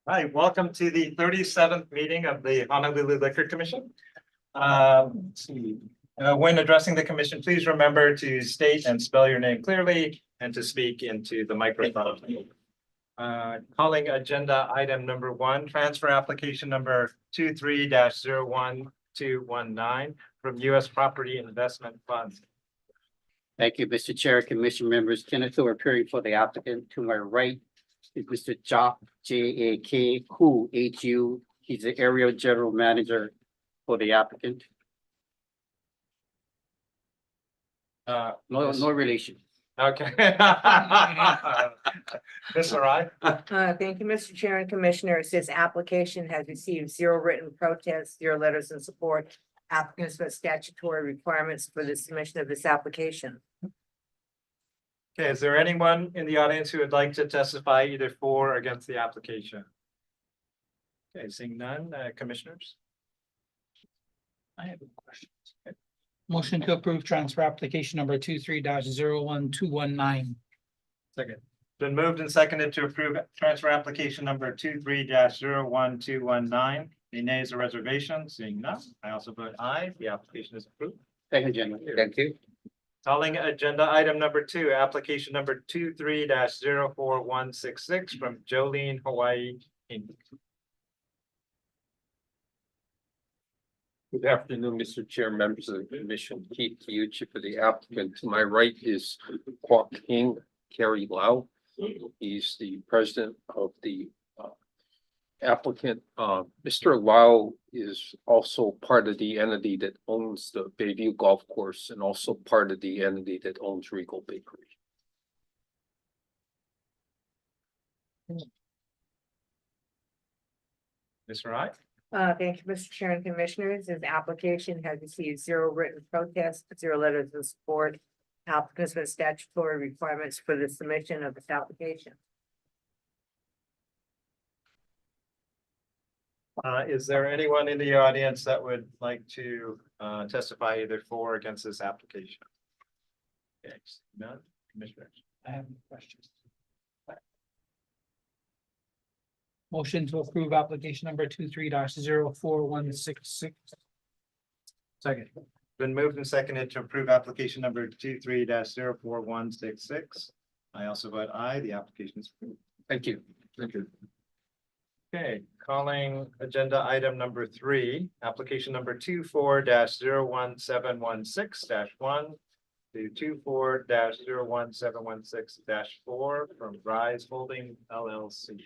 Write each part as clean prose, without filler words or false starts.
Hi, welcome to the 37th meeting of the Honolulu Liquor Commission. Let's see. When addressing the commission, please remember to state and spell your name clearly and to speak into the microphone. Calling agenda item number 1, transfer application number 23-01219 from U.S. Property Investment Funds. Thank you, Mr. Chair, Commission members. Kenneth Thor appearing for the applicant. To my right is Mr. Jock, J.A.K. Hu, H.U. He's the area general manager for the applicant. No relation. Okay. Mr. Rai? Thank you, Mr. Chair and Commissioners. This application has received 0 written protests, 0 letters in support. Applicants met statutory requirements for the submission of this application. Okay, is there anyone in the audience who would like to testify either for or against the application? Okay, seeing none, commissioners? I have a question. Motion to approve transfer application number 23-01219. Second. Been moved and seconded to approve transfer application number 23-01219. Any nays or reservations? Seeing none, I also vote aye. The application is approved. Thank you, gentlemen. Thank you. Calling agenda item number 2, application number 23-04166 from Jolene Hawaii Inc. Good afternoon, Mr. Chair, members of the commission. Keith Kiuchi for the applicant. To my right is Kwok King Kerry Lau. He's the president of the applicant. Mr. Lau is also part of the entity that owns the Bayview Golf Course and also part of the entity that owns Regal Bakery. Mr. Wright? Thank you, Mr. Chair and Commissioners. This application has received 0 written protests, 0 letters in support. Applicants met statutory requirements for the submission of this application. Is there anyone in the audience that would like to testify either for or against this application? Okay, none, commissioners. I have no questions. Motion to approve application number 23-04166. Second. Been moved and seconded to approve application number 23-04166. I also vote aye. The application is approved. Thank you. Thank you. Okay, calling agenda item number 3, application number 24-01716-1 to 24-01716-4 from Rise Holding LLC.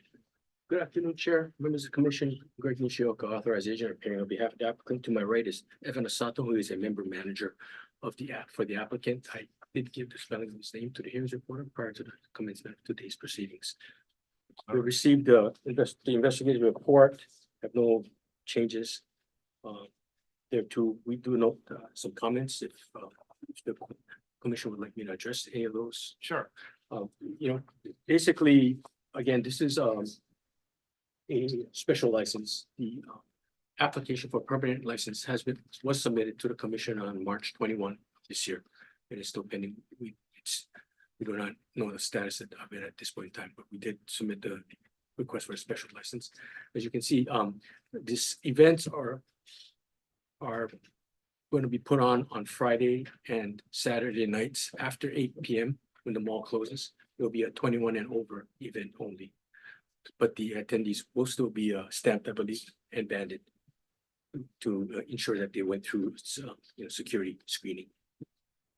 Good afternoon, Chair, members of the Commission. Greg Nishioka, authorized agent appearing on behalf of the applicant. To my right is Evan Asato, who is a member manager of the app for the applicant. I did give the spelling of his name to the hearings reporter prior to the commencement of today's proceedings. We received the investigative report, have no changes. There too, we do note some comments if the Commission would like me to address any of those. Sure. Basically, again, this is a special license. The application for permanent license was submitted to the Commission on March 21 this year. It is still pending. We do not know the status of it at this point in time, but we did submit the request for a special license. As you can see, these events are going to be put on Friday and Saturday nights after 8 p.m. when the mall closes. It will be a 21 and over event only, but the attendees will still be stamped, I believe, and banded to ensure that they went through security screening.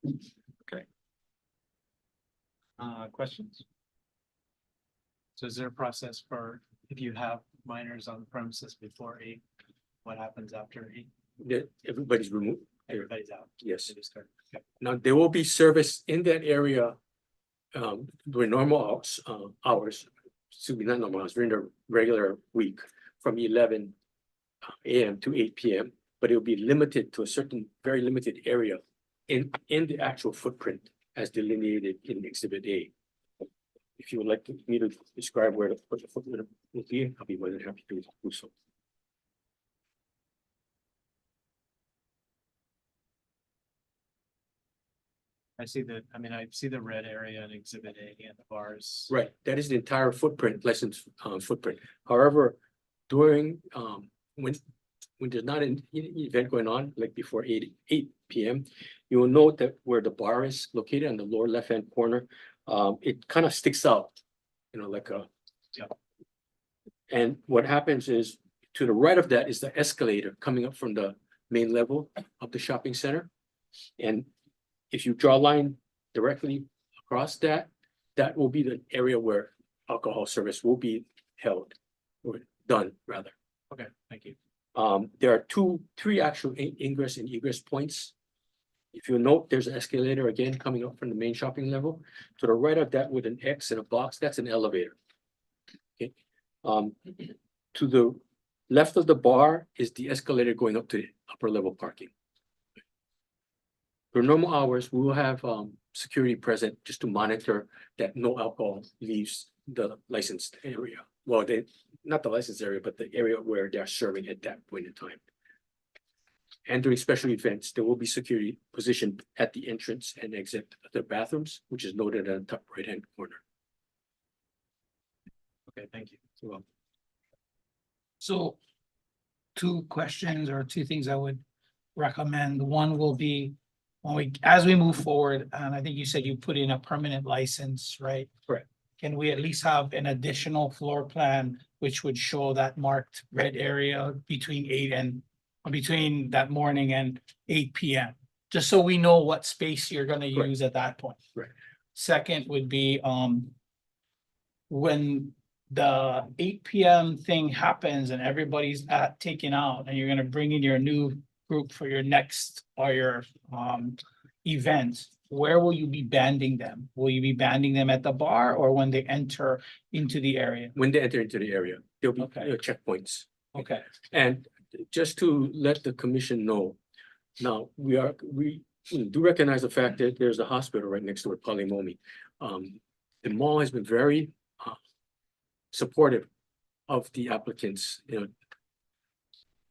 Okay. Questions? So is there a process for if you have minors on the premises before 8, what happens after 8? Everybody's removed. Everybody's out. Yes. They just start. Okay. Now, there will be service in that area during normal hours, excuse me, not normal hours, during the regular week from 11 a.m. to 8 p.m. But it will be limited to a certain, very limited area in the actual footprint as delineated in Exhibit A. If you would like me to describe where the footprint will be, I'll be more than happy to do so. I see the, I mean, I see the red area in exhibit A and the bars. Right, that is the entire footprint, license footprint. However, during when there's not an event going on, like before eight PM, you will note that where the bar is located on the lower left-hand corner, it kind of sticks out, like a. Yeah. And what happens is, to the right of that is the escalator coming up from the main level of the shopping center. And if you draw a line directly across that, that will be the area where alcohol service will be held or done rather. Okay, thank you. There are three actual ingress and egress points. If you note, there's an escalator again coming up from the main shopping level. To the right of that with an X and a box, that's an elevator. Okay. To the left of the bar is the escalator going up to the upper level parking. For normal hours, we will have security present just to monitor that no alcohol leaves the licensed area. Well, not the licensed area, but the area where they're serving at that point in time. And during special events, there will be security positioned at the entrance and exit of the bathrooms, which is noted at the top right-hand corner. Okay, thank you. You're welcome. So two questions or two things I would recommend. One will be as we move forward, and I think you said you put in a permanent license, right? Correct. Can we at least have an additional floor plan which would show that marked red area between that morning and 8 PM? Just so we know what space you're gonna Correct. use at that point. Right. Second would be when the 8 PM thing happens and everybody's taken out and you're gonna bring in your new group for your next or your event, where will you be banding them? Will you be banding them at the bar or when they enter into the area? When they enter into the area, there'll be Okay. checkpoints. Okay, And just to let the commission know, now, we do recognize the fact that there's a hospital right next door, Polimomi. The mall has been very supportive of the applicants,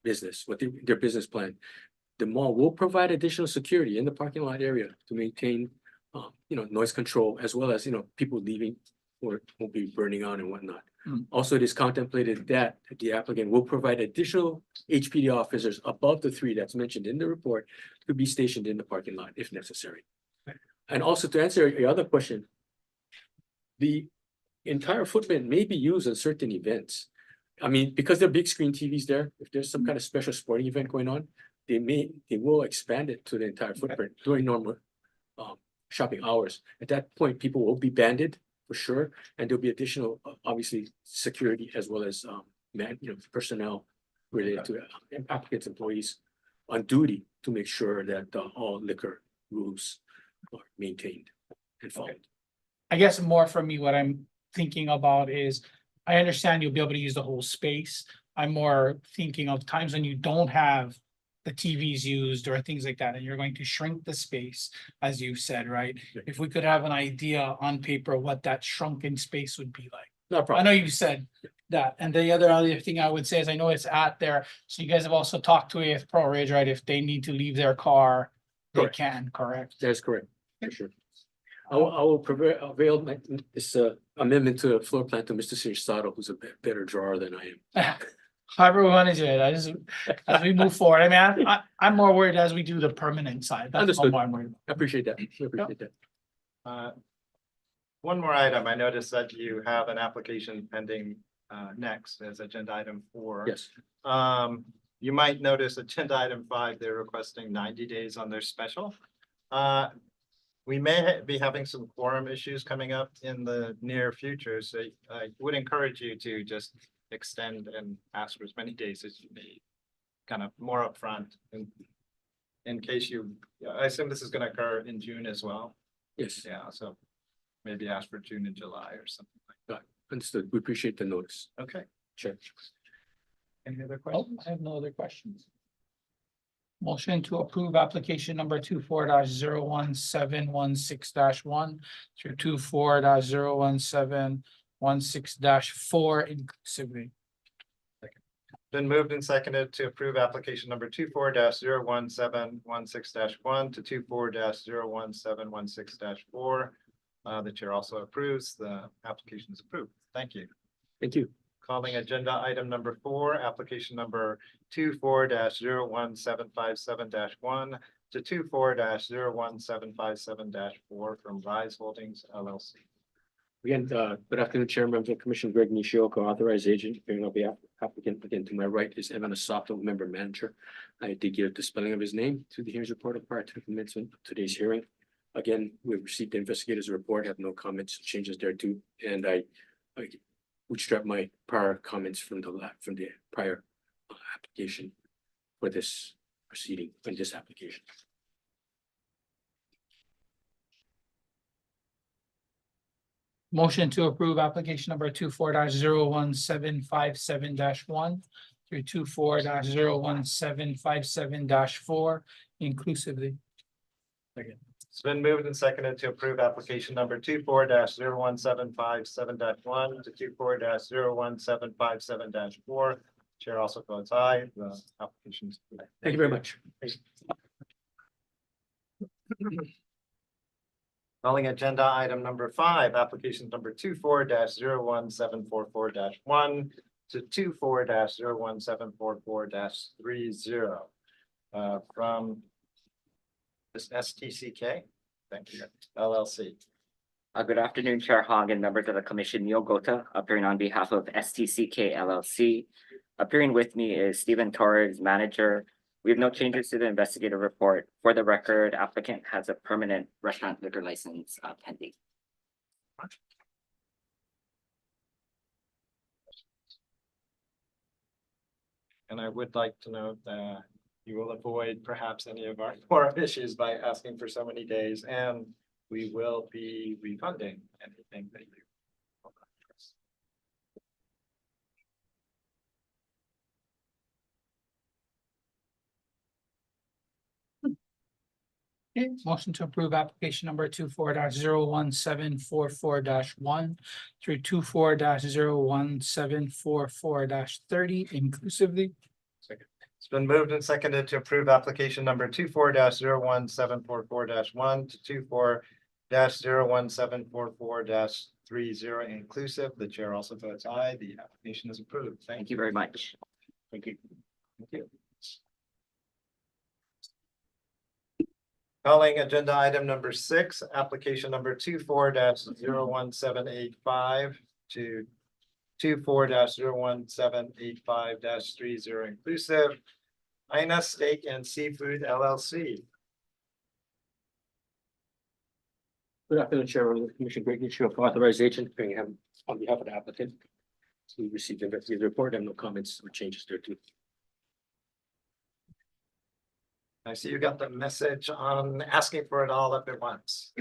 business, their business plan. The mall will provide additional security in the parking lot area to maintain, noise control as well as, people leaving or won't be burning on and whatnot. Mm. Also, it is contemplated that the applicant will provide additional HPD officers above the 3 that's mentioned in the report to be stationed in the parking lot if necessary. And also to answer your other question, the entire footprint may be used in certain events. I mean, because there are big screen TVs there, if there's some kind of special sporting event going on, they will expand it to the entire footprint during normal shopping hours. At that point, people will be banded for sure, and there'll be additional, obviously, security as well as personnel related to applicants, employees on duty to make sure that all liquor rules are maintained and followed. I guess more for me, what I'm thinking about is, I understand you'll be able to use the whole space. I'm more thinking of times when you don't have the TVs used or things like that, and you're going to shrink the space, as you said, right? Yeah. If we could have an idea on paper what that shrunken space would be like. No I problem. know you said that, and the other thing I would say is I know it's at there, so you guys have also talked to AF Pro Ridge, right? If they need to leave their car, they Correct. can, correct? That's correct, for sure. I will avail this amendment to the floor plan to Mr. Sirisato, who's a better drawer than I am. However we want to do it, I just, as we move forward, I mean, I'm more worried as we do the permanent side. That's Understood. what I'm worried about. I appreciate that. I appreciate that. One more item. I noticed that you have an application pending next as agenda item 4. Yes, You might notice agenda item 5, they're requesting 90 days on their special. We may be having some quorum issues coming up in the near future, so I would encourage you to just extend and ask for as many days as you need. Kind of more upfront in case I assume this is going to occur in June as well. yes, Yeah, so maybe ask for June and July or something like that. understood. We appreciate the notice. Okay, Sure. any other Oh, questions? I have no other questions. Motion to approve application number 24-01716-1 through 24-01716-4 inclusively. Been moved and seconded to approve application number 24-01716-1 to 24-01716-4. The chair also approves. The application is approved. Thank you. Thank you. Calling agenda item number 4, application number 24-01757-1 to 24-01757-4 from Rise Holdings LLC. Again, good afternoon, Chair, members of the Commission, Greg Nishioka, authorized agent, appearing on behalf of the applicant. Again, to my right is Evan Asato, member manager. I did give the spelling of his name to the hearings report prior to the commencement of today's hearing. Again, we've received the investigator's report, have no comments, changes there too, and I bootstrap my prior comments from the prior application for this proceeding in this application. Motion to approve application number 24-01757-1 through 24-01757-4 inclusively. It's been moved and seconded to approve application number 24-01757-1 to 24-01757-4. Chair also votes aye. The application is approved. Thank you very much. Calling agenda item number 5, application number 24-01744-1 to 24-01744-30 from this STCK. Thank you. LLC. Good afternoon, Chair Hong and members of the Commission. Neil Gota, appearing on behalf of STCK LLC. Appearing with me is Stephen Torres, manager. We have no changes to the investigative report. For the record, applicant has a permanent restaurant liquor license pending. And I would like to note that you will avoid perhaps any of our forum issues by asking for so many days, and we will be refunding anything that you. Okay, motion to approve application number 24-01744-1 through 24-01744-30 inclusively. It's been moved and seconded to approve application number 24-01744-1 to 24-01744-30 inclusive. The chair also votes aye. The application is approved. Thank you very much. Thank you. Thank you. Calling agenda item number 6, application number 24-01785 to 24-01785-30 inclusive. Ina Steak and Seafood LLC. Good afternoon, Chair, members of the Commission, Greg Nishioka, authorized agent, appearing on behalf of the applicant. So we received the investigative report, and no comments or changes there too. I see you got the message on asking for it all up at once.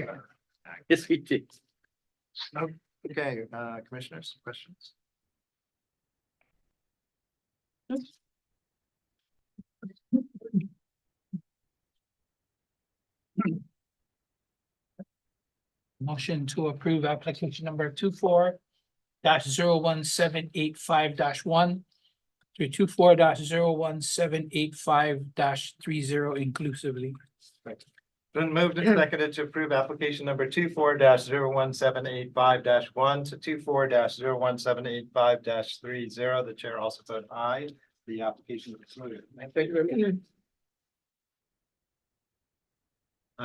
Yes, we did. Okay, commissioners, questions? Motion to approve application number 24-01785-1 through 24-01785-30 inclusively. Been moved and seconded to approve application number 24-01785-1 to 24-01785-30. The chair also votes aye. The application is approved. Thank you very much.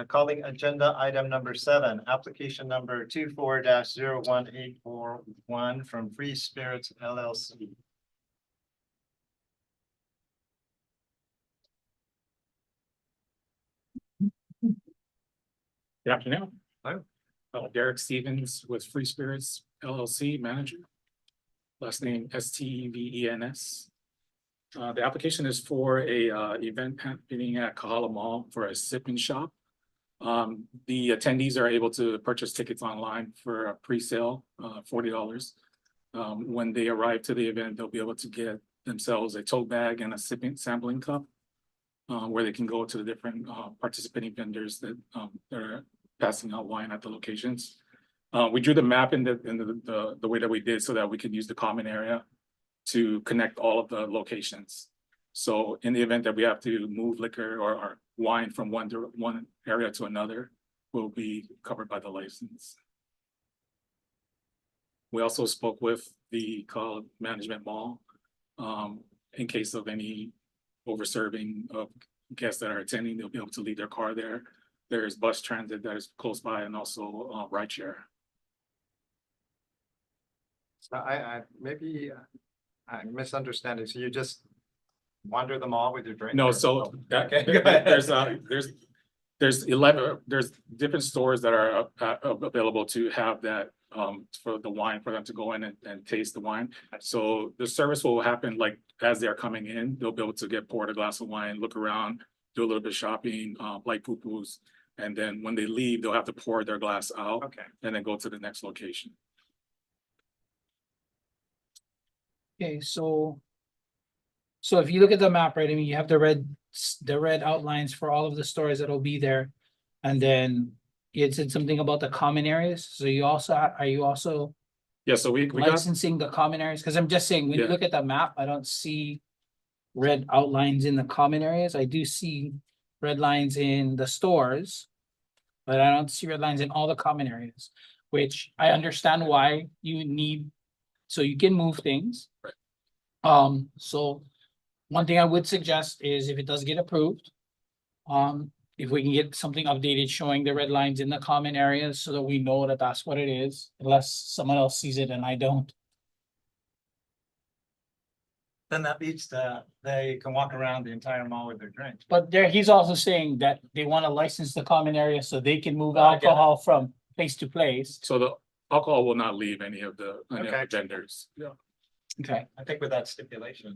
Calling agenda item number 7, application number 24-01841 from Free Spirits LLC. Good afternoon. Hello. Derek Stevens with Free Spirits LLC manager. Last name Stevens. The application is for a event happening at Kahala Mall for a sip-in shop. The attendees are able to purchase tickets online for a pre-sale, $40. When they arrive to the event, they'll be able to get themselves a tote bag and a sipping sampling cup, where they can go to the different participating vendors that are passing out wine at the locations. We drew the map in the way that we did so that we could use the common area to connect all of the locations. So in the event that we have to move liquor or wine from one area to another, will be covered by the license. We also spoke with the call management mall, in case of any over-serving of guests that are attending, they'll be able to leave their car there. There's bus transit that is close by and also rideshare. So maybe I'm misunderstanding. So you just wander the mall with your drink? No, or- so Okay, go ahead. there's different stores that are available to have that for the wine, for them to go in and taste the wine. So the service will happen like as they're coming in, they'll be able to get poured a glass of wine, look around, do a little bit of shopping, like poo-poos. And then when they leave, they'll have to pour their glass out Okay. and then go to the next location. Okay, so if you look at the map, right, I mean, you have the red outlines for all of the stores that'll be there. And then it said something about the common areas. So are you also Yeah, so we got, licensing the common areas? Because I'm just saying, when you Yeah. look at the map, I don't see red outlines in the common areas. I do see red lines in the stores, but I don't see red lines in all the common areas, which I understand why you need, so you can move things. Right. So one thing I would suggest is if it does get approved, if we can get something updated showing the red lines in the common areas so that we know that that's what it is, unless someone else sees it and I don't. Then that means that they can walk around the entire mall with their drinks. But there, he's also saying that they want to license the common area so they can move I get it. alcohol from place to place. so the alcohol will not leave any of the Okay. vendors. Yeah. Okay, I think with that stipulation.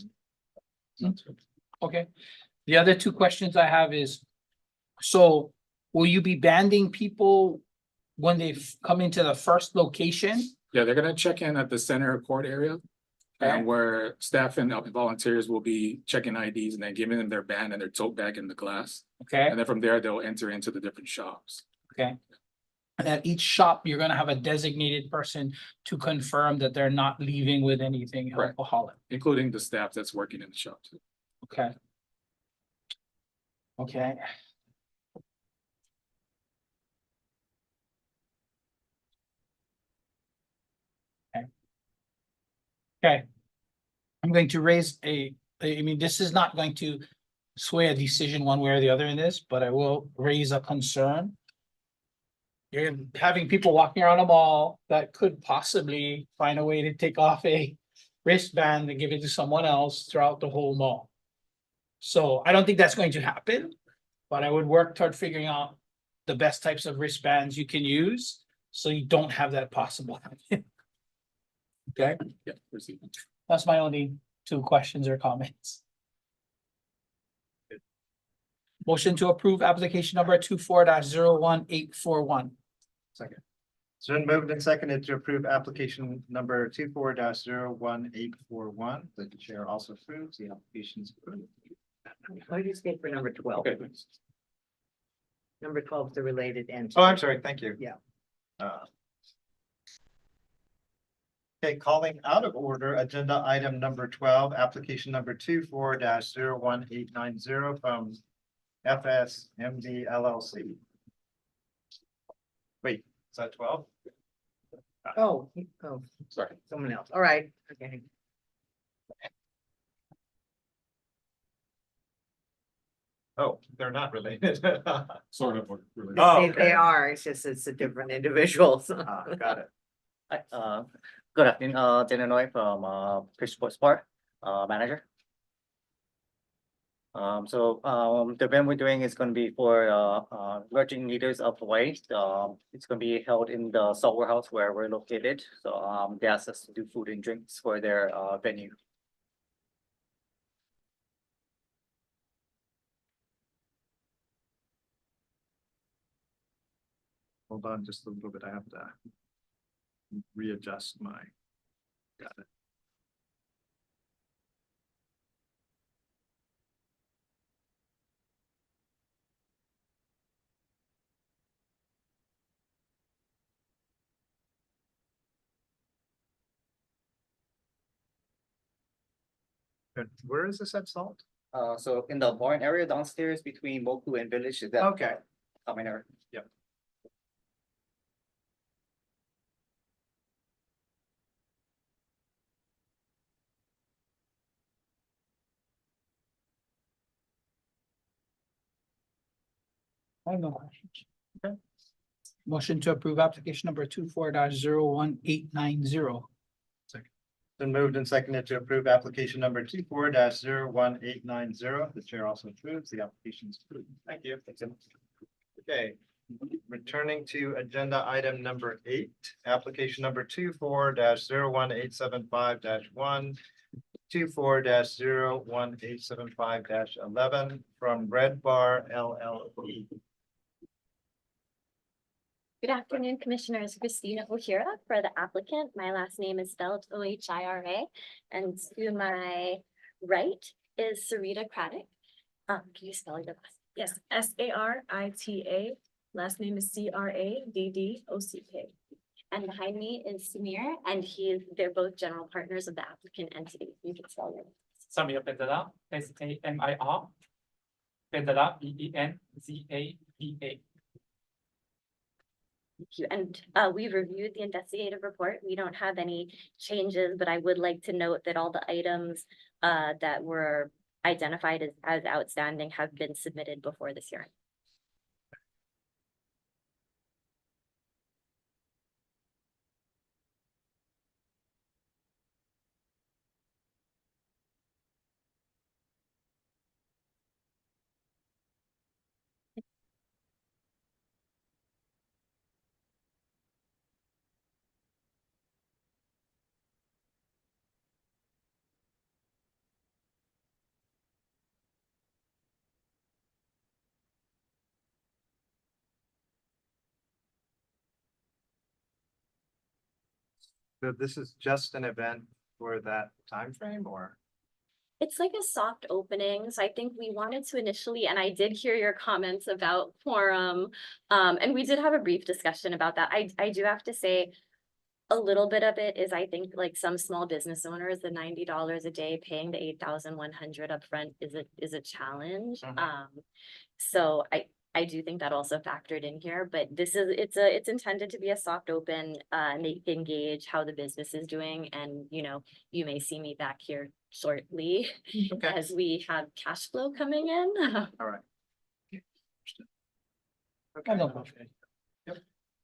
okay. The other two questions I have is, so will you be banding people when they come into the first location? Yeah, they're gonna check in at the center court area. Okay. And where staff and volunteers will be checking IDs and then giving them their band and their tote bag in the glass. Okay, And then from there, they'll enter into the different shops. okay. And at each shop, you're gonna have a designated person to confirm that they're not leaving with anything Correct. alcoholic. Including the staff that's working in the shop too. Okay. Okay. Okay. I'm going to raise I mean, this is not going to sway a decision one way or the other in this, but I will raise a concern. You're having people walking around a mall that could possibly find a way to take off a wristband and give it to someone else throughout the whole mall. So I don't think that's going to happen, but I would work toward figuring out the best types of wristbands you can use, so you don't have that possible. Okay, Yeah, proceed. that's my only two questions or comments. Motion to approve application number 24-01841. Second. It's been moved and seconded to approve application number 24-01841. The chair also approves the applications approved. Why do you stay for number 12? Okay. Number 12 is the related entity. Oh, I'm sorry. Thank you. Yeah. Okay, calling out of order, agenda item number 12, application number 24-01890 from FSMD LLC. Wait, is that 12? Oh, Sorry. someone else. All right, okay. Oh, they're not related. Sort of. Oh, They okay. are, it's just, it's a different individual. Got it. Hi, good afternoon, Jenna from Fish Sports Bar, manager. The event we're doing is gonna be for Virgin Leaders of Hawaii. It's gonna be held in the Salt Warehouse where we're located. So they asked us to do food and drinks for their venue. Hold on just a little bit. I have to readjust my. Got it. Good. Where is this at Salt? So in the barn area downstairs between Moku and Village, is that? Okay. Common area. I have no questions. Okay. Motion to approve application number 24-01890. Been moved and seconded to approve application number 24-01890. The chair also approves. The application is approved. Thank you. Okay, returning to agenda item number 8, application number 24-01875-1, 24-01875-11 from Red Bar LLP. Good afternoon, Commissioners. Christina Ohira for the applicant. My last name is spelled Ohira, and to my right is Sarita Craddock. Can you spell your last? Yes, Sarita. Last name is Craddock. And behind me is Samir, and they're both general partners of the applicant entity. You can spell your. Samir Pedala, SAMIR. Pedala, PENZAVA. Thank you. And we reviewed the investigative report. We don't have any changes, but I would like to note that all the items that were identified as outstanding have been submitted before this hearing. So this is just an event for that time frame, or? It's like a soft opening, so I think we wanted to initially, and I did hear your comments about quorum. And we did have a brief discussion about that. I do have to say, a little bit of it is, I think, like some small business owners, the $90 a day paying the 8,100 upfront is a challenge. So I do think that also factored in here, but it's intended to be a soft open, and they engage how the business is doing, and you may see me back here shortly Okay. as we have cash flow coming in. All right. I have no question.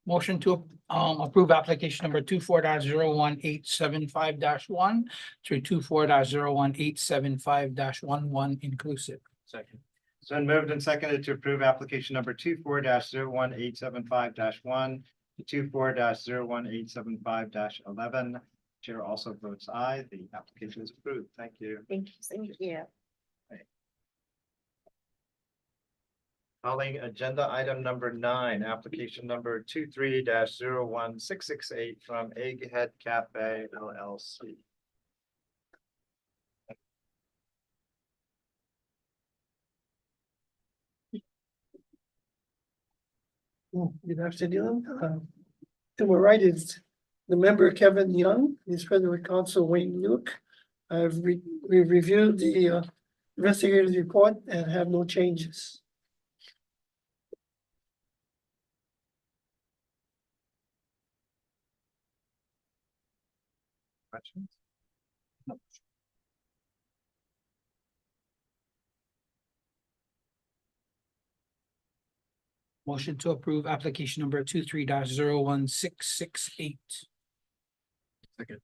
Motion to approve application number 24-01875-1 through 24-01875-11 inclusive. Second. It's been moved and seconded to approve application number 24-01875-1 to 24-01875-11. Chair also votes aye. The application is approved. Thank you. Thank you. Calling agenda item number 9, application number 23-01668 from Egghead Cafe LLC. Good afternoon. To my right is the member Kevin Young, he's present with counsel Wayne Luke. We've reviewed the investigator's report and have no changes. Questions? Motion to approve application number 23-01668. Second.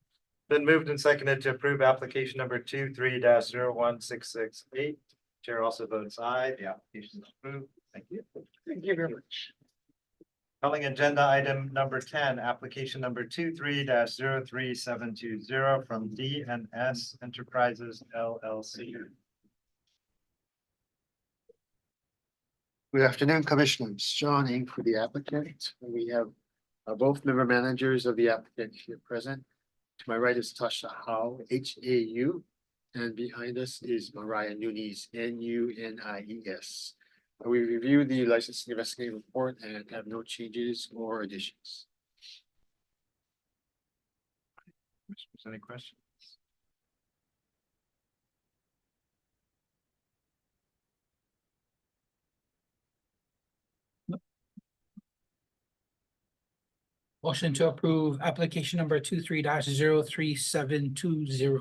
Been moved and seconded to approve application number 23-01668. Chair also votes aye. The application is approved. Thank you. Thank you very much. Calling agenda item number 10, application number 23-03720 from D&S Enterprises LLC. Good afternoon, Commissioners. Sean Ing for the applicant. We have both member managers of the applicant here present. To my right is Tasha Howe, HAU, and behind us is Mariah Nunes, NUNIES. We reviewed the licensing investigative report and have no changes or additions. Any questions? Motion to approve application number 23-03720.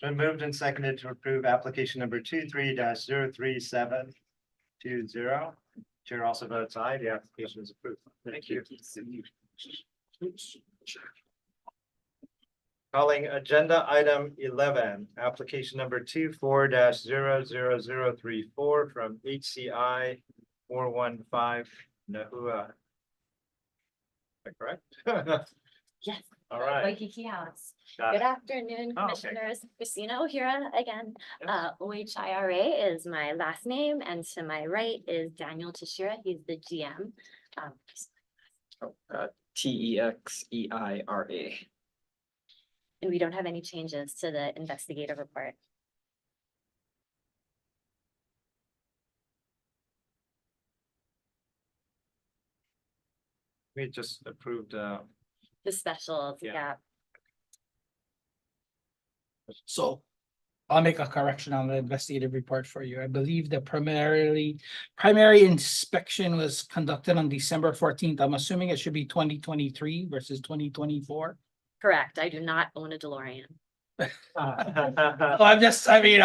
Been moved and seconded to approve application number 23-03720. Chair also votes aye. The application is approved. Thank you. Calling agenda item 11, application number 24-00034 from HCI 415 Nahua. Is that correct? Yes. All right. Waikiki House. Got Good it. afternoon, Oh, okay. Commissioners. Christina O'Hara again. Yes. OHIRA is my last name, and to my right is Daniel Tashira. He's the GM. TEXEIRA. And we don't have any changes to the investigative report. We just approved, The specials, Yeah. yeah. So I'll make a correction on the investigative report for you. I believe the primary inspection was conducted on December 14th. I'm assuming it should be 2023 versus 2024. Correct. I do not own a DeLorean. I'm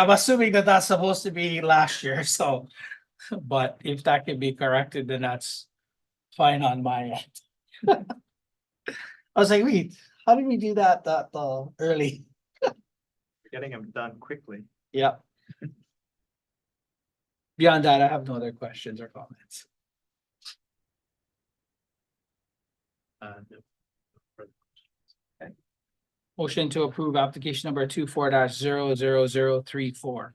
assuming that that's supposed to be last year, so. But if that can be corrected, then that's fine on my end. I was like, wait, how did we do that early? getting them done quickly. Yeah. Beyond that, I have no other questions or comments. No. Motion to approve application number 24-00034.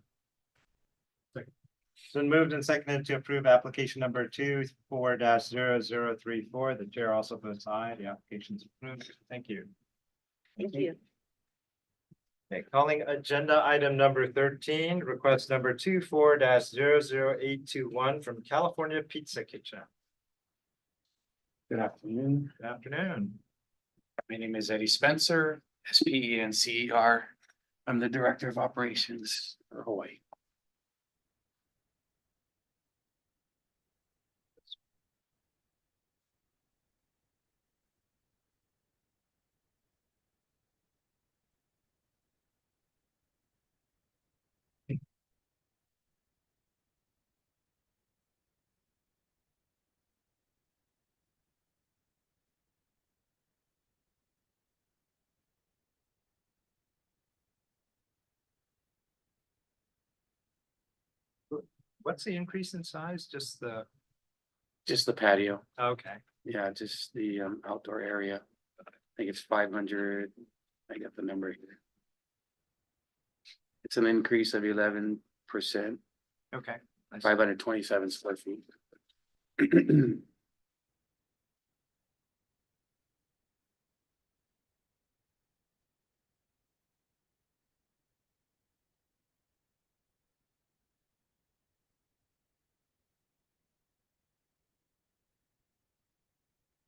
It's been moved and seconded to approve application number 24-0034. The chair also votes aye. The application is approved. Thank you. Thank you. Okay, calling agenda item number 13, request number 24-00821 from California Pizza Kitchen. Good afternoon. Good afternoon. My name is Eddie Spencer, SPENCER. I'm the Director of Operations for Hawaii. What's the increase in size? Just the, Just the patio. okay. Yeah, just the outdoor area. I think it's 500. I got the number here. It's an increase of 11%, Okay. I see. 527 square feet.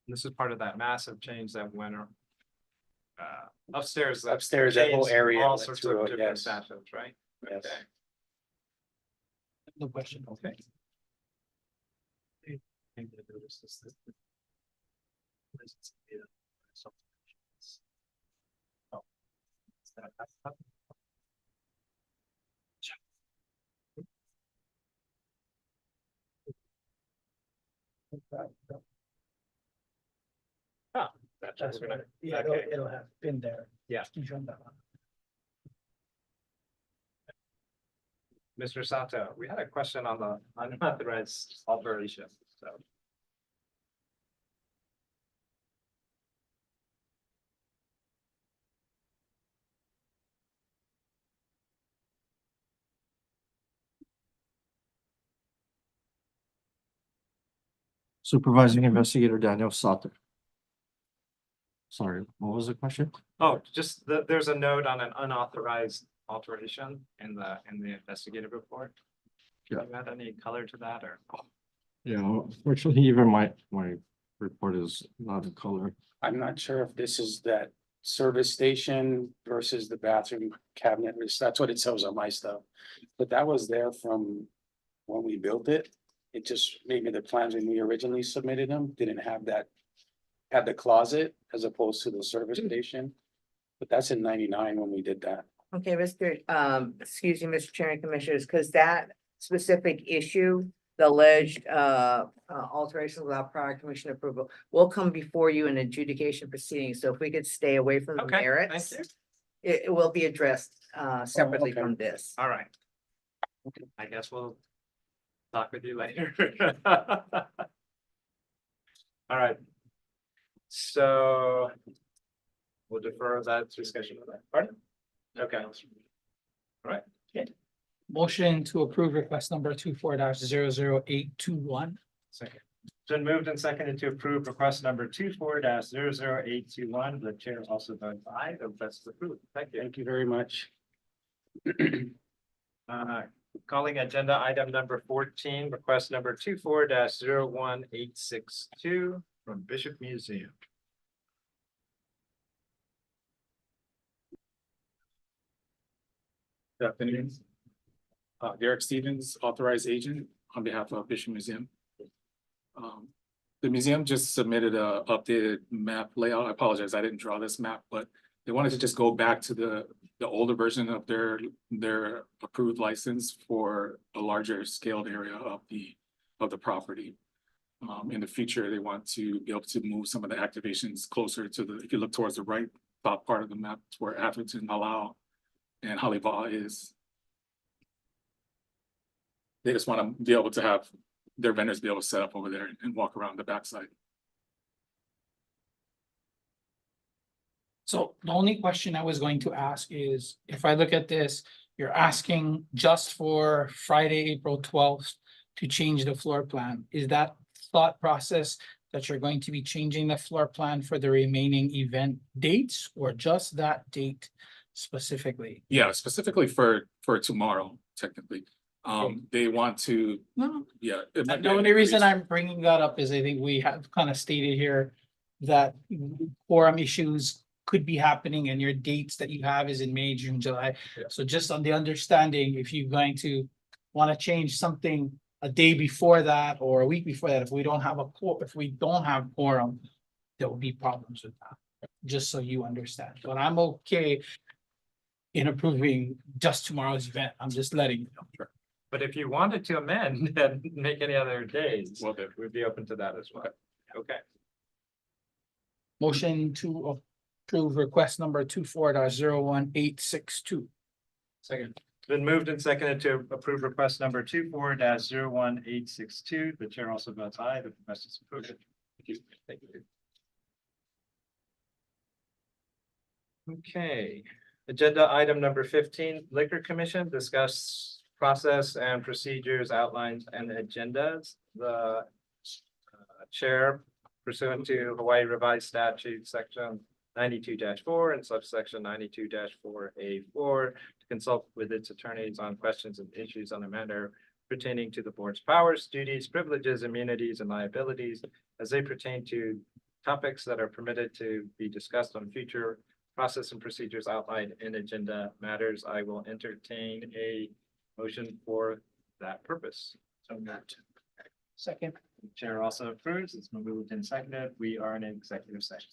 This is part of that massive change that went upstairs. Upstairs, that whole changed area All went sorts through of it, different yes. bathrooms, right? Yes. Okay. No question. Okay. Oh, that's That's right. Yeah, okay. it'll have been there. Yeah. Mr. Sato, we had a question on the unauthorized alteration, so. Supervising Investigator Daniel Sato. Sorry, what was the question? Oh, just there's a note on an unauthorized alteration in the investigative report. Do Yeah. you add any color to that or? Yeah, unfortunately, even my report is not in color. I'm not sure if this is that service station versus the bathroom cabinet. That's what it says on my stuff. But that was there from when we built it. It just, maybe the plans when we originally submitted them didn't have that had the closet as opposed to the service station. But that's in 99 when we did that. Okay, excuse me, Mr. Chair and Commissioners, because that specific issue, the alleged alterations without prior commission approval, will come before you in adjudication proceedings. So if we could stay away from the Okay, merits, thank you. it will be addressed separately okay. from this. All right. I guess we'll talk with you later. All right. So we'll defer that discussion on that. Pardon? Okay. All right. Motion to approve request number 24-00821. Second. It's been moved and seconded to approve request number 24-00821. The chair also votes aye. The request is approved. Thank you. Thank you very much. Calling agenda item number 14, request number 24-01862 from Bishop Museum. Good afternoon. Derek Stevens, authorized agent on behalf of Bishop Museum. The museum just submitted a updated map layout. I apologize, I didn't draw this map, but they wanted to just go back to the older version of their approved license for a larger scaled area of the property. In the future, they want to be able to move some of the activations closer to if you look towards the right top part of the map, it's where Atherton, Halau, and Haliva is. They just want to be able to have their vendors be able to set up over there and walk around the backside. So the only question I was going to ask is, if I look at this, you're asking just for Friday, April 12th to change the floor plan. Is that thought process that you're going to be changing the floor plan for the remaining event dates, or just that date specifically? Yeah, specifically for tomorrow, technically. They want to, No, yeah. the only reason I'm bringing that up is I think we have kind of stated here that quorum issues could be happening, and your dates that you have is in May, June, July. Yeah. So just on the understanding, if you're going to want to change something a day before that or a week before that, if we don't have quorum, there will be problems with that. Just so you understand, but I'm okay in approving just tomorrow's event. I'm just letting you know. But if you wanted to amend and make any other days, Well, we'd be open to that as well. Okay. Motion to approve request number 24-01862. Second. It's been moved and seconded to approve request number 24-01862. The chair also votes aye. The request is approved. Thank you. Thank you. Okay. Agenda item number 15, Liquor Commission, discuss process and procedures, outlines and agendas. The chair, pursuant to Hawaii Revised Statute Section 92-4 and subsection 92-4A4, to consult with its attorneys on questions and issues on a matter pertaining to the board's powers, duties, privileges, immunities, and liabilities as they pertain to topics that are permitted to be discussed on future process and procedures outlined in agenda matters. I will entertain a motion for that purpose. So moved. Second. The chair also approves. It's been moved and seconded. We are in an executive session.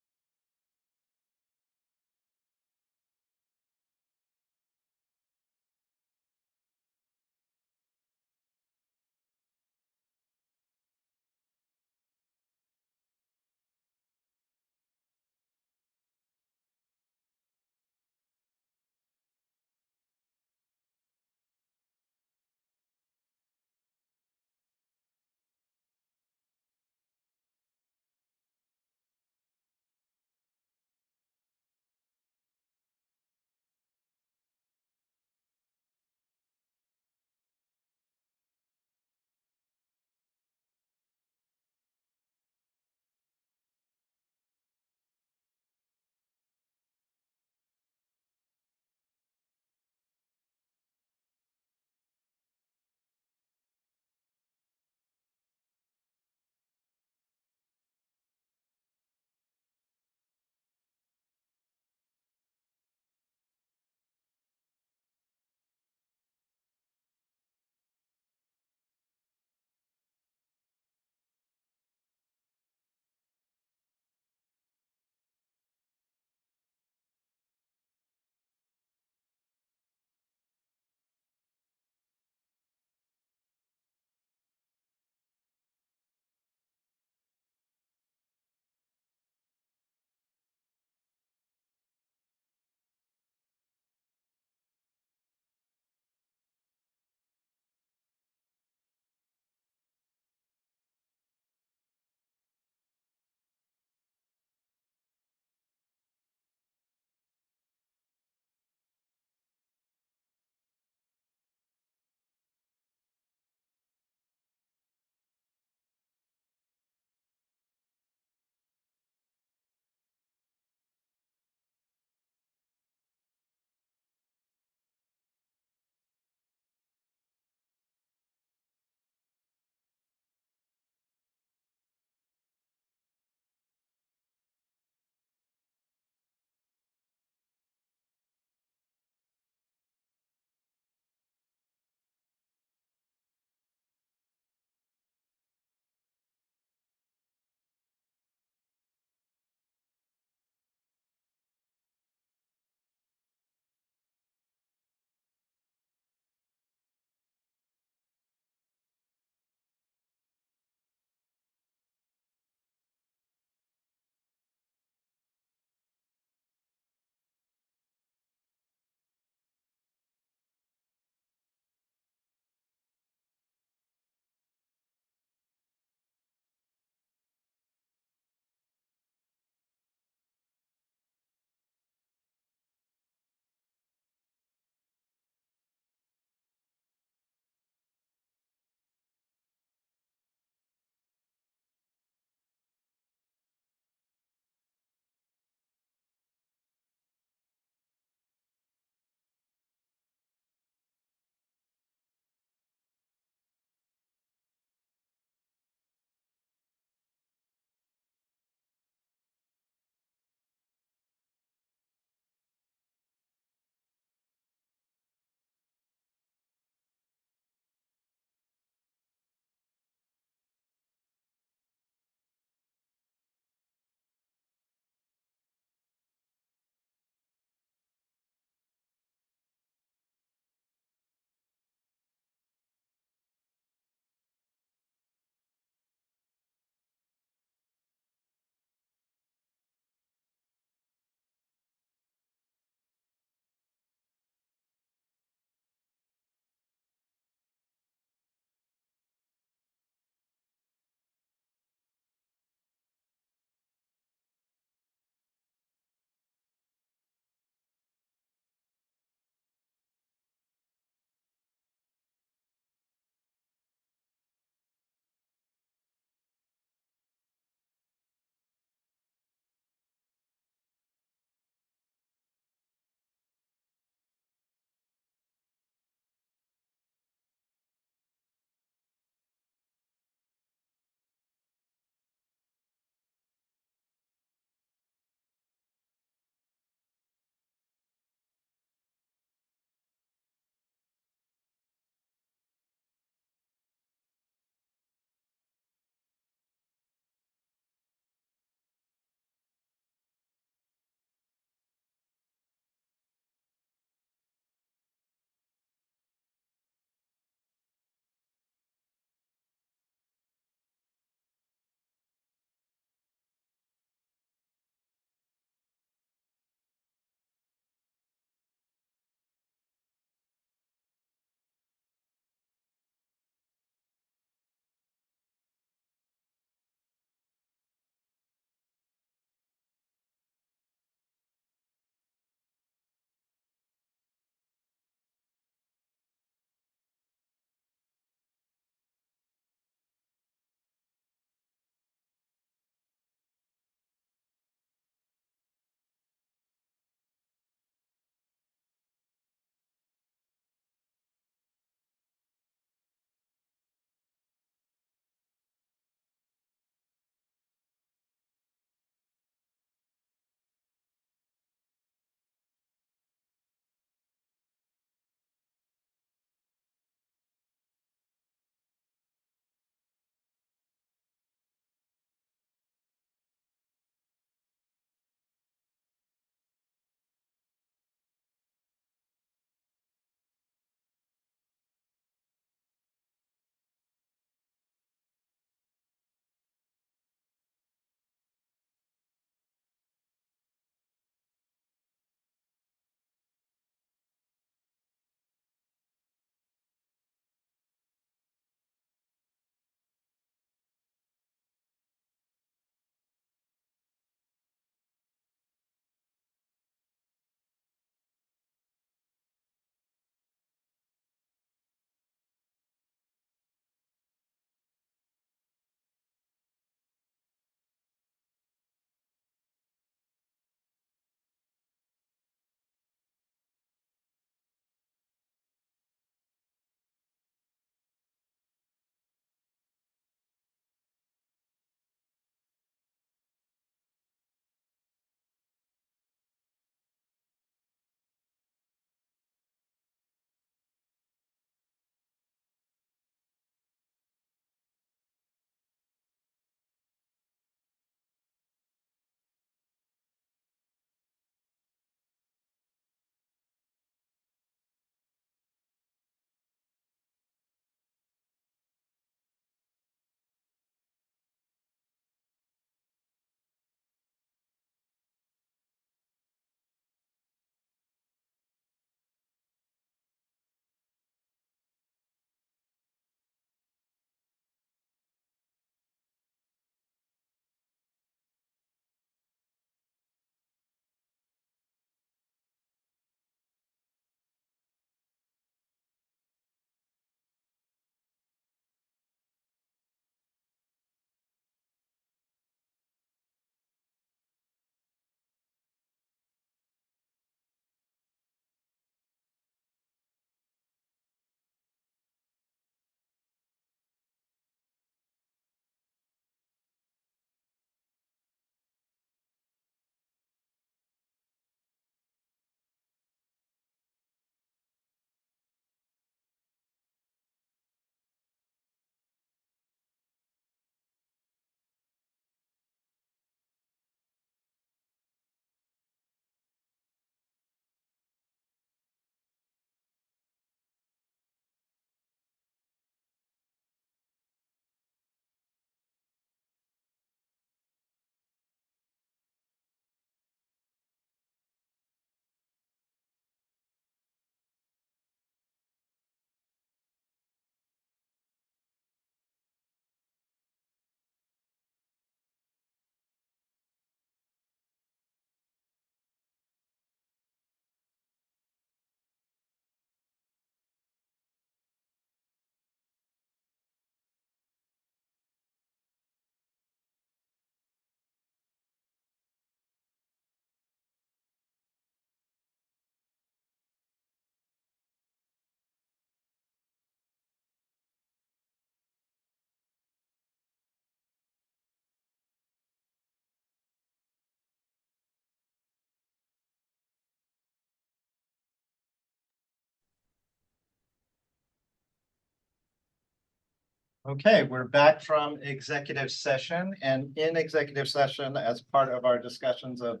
Okay, we're back from executive session, and in executive session, as part of our discussions of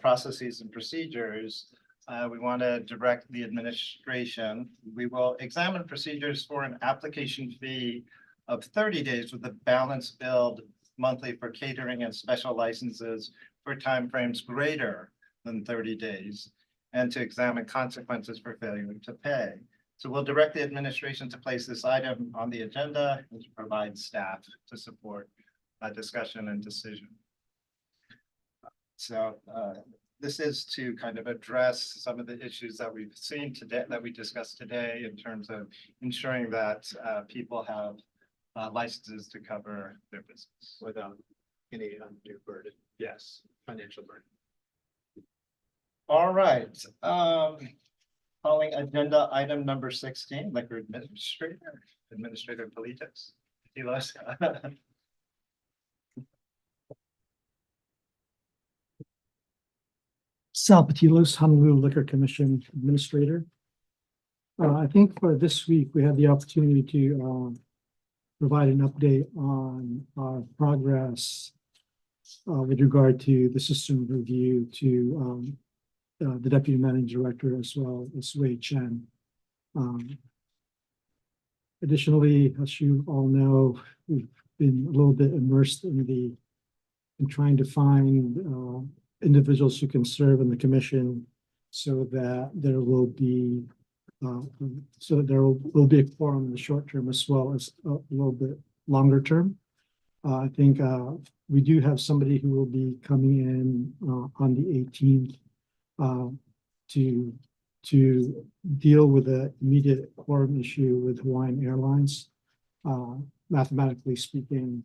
processes and procedures, we want to direct the administration. We will examine procedures for an application fee of 30 days with a balance billed monthly for catering and special licenses for timeframes greater than 30 days, and to examine consequences for failure to pay. So we'll direct the administration to place this item on the agenda and to provide staff to support discussion and decision. So this is to kind of address some of the issues that we've seen today, that we discussed today, in terms of ensuring that people have licenses to cover their business without any undue burden. Yes, financial burden. All right. Calling agenda item number 16, liquor administrator Politis. Sal Patilos, Honolulu Liquor Commission Administrator. I think for this week, we had the opportunity to provide an update on our progress with regard to the system review to the Deputy Managing Director as well as Wei Chen. Additionally, as you all know, we've been a little bit immersed in trying to find individuals who can serve in the commission so that there will be a quorum in the short term as well as a little bit longer term. I think we do have somebody who will be coming in on the 18th to deal with the immediate quorum issue with Hawaiian Airlines. Mathematically speaking,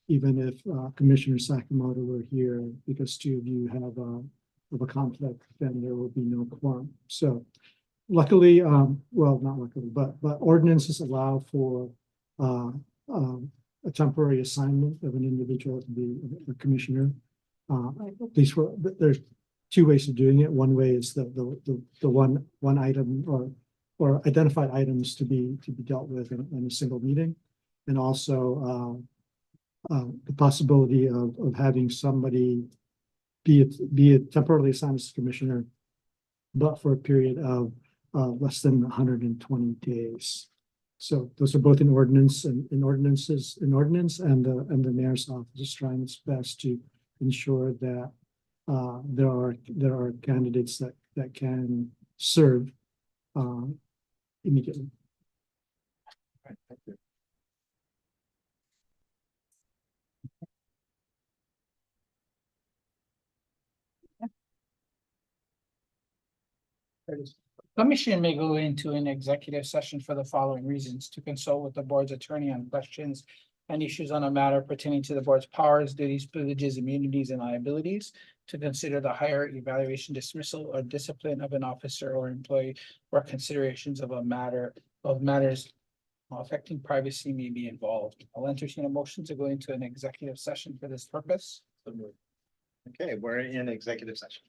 even if Commissioner Sakamoto were here, because two of you have a conflict, then there will be no quorum. So luckily, well, not luckily, but ordinances allow for a temporary assignment of an individual to be a commissioner. At least there's two ways of doing it. One way is the one item or identified items to be dealt with in a single meeting, and also the possibility of having somebody be a temporarily assigned as commissioner, but for a period of less than 120 days. So those are both in ordinance and ordinance, and the mayor's office is trying its best to ensure that there are candidates that can serve immediately. Right, thank you. Commission may go into an executive session for the following reasons: to consult with the board's attorney on questions and issues on a matter pertaining to the board's powers, duties, privileges, immunities, and liabilities, to consider the hire, evaluation, dismissal, or discipline of an officer or employee, or considerations of matters affecting privacy may be involved. I'll entertain a motion to go into an executive session for this purpose. Okay, we're in executive session.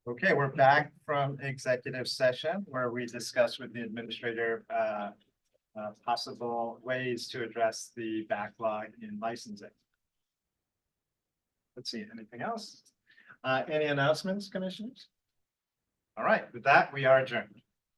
Okay, we're back from executive session where we discussed with the administrator possible ways to address the backlog in licensing. Let's see, anything else? Any announcements, commissioners? All right, with that, we are adjourned.